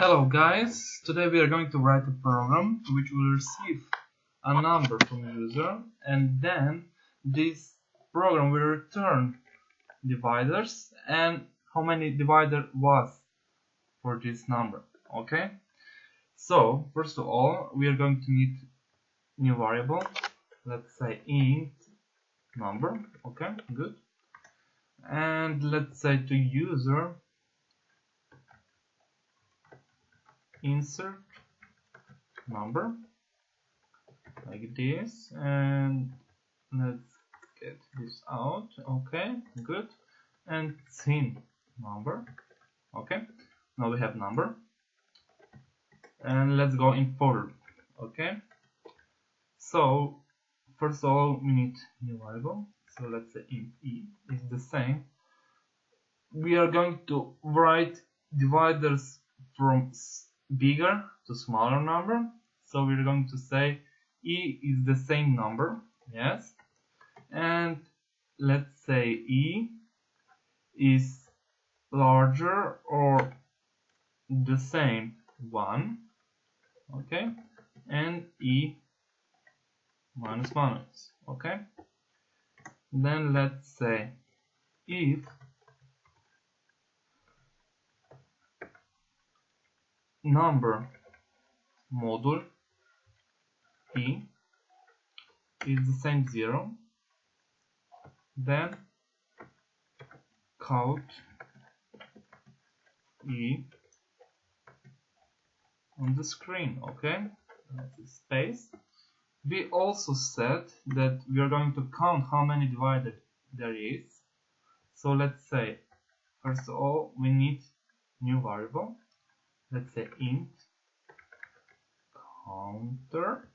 Hello guys, today we are going to write a program which will receive a number from the user, and then this program will return dividers and how many divider was for this number. Okay, so first of all we are going to need new variable. Let's say int number. Okay, good. And let's say to user insert number like this, and let's get this out. Okay, good. And scene number. Okay, now we have number, and let's go in for loop. Okay, so first of all we need new variable, so let's say int e is the same. We are going to write dividers from bigger to smaller number, so we're going to say e is the same number, yes, and let's say e is larger or the same 1, okay, and e minus minus, okay. Then let's say if number module e is the same 0, then count e on the screen. Okay, that's a space. We also said that we are going to count how many divided there is, so let's say first of all we need new variable. Let's say int counter,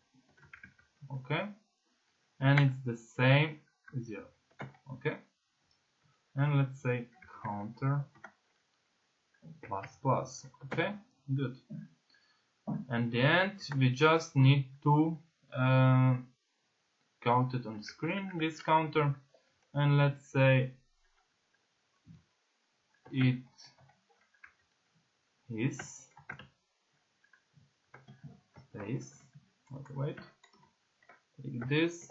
okay, and it's the same 0, okay, and let's say counter plus plus, okay, good. And then we just need to count it on the screen, this counter, and let's say it is space, okay, wait, like this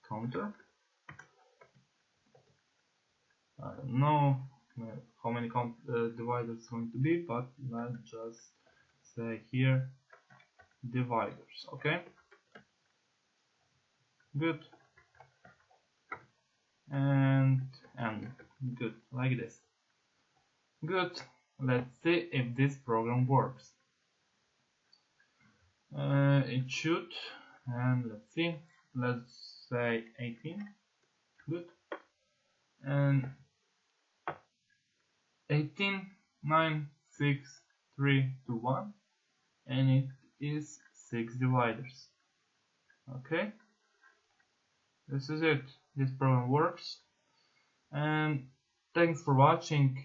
counter. I don't know how many dividers it's going to be, but let's just say here dividers, okay, good, and good, like this, good. Let's see if this program works. It should, and let's see, let's say 18, good, and 18, 9, 6, 3, 2, 1, and it is 6 dividers. Okay, this is it. This program works, and thanks for watching.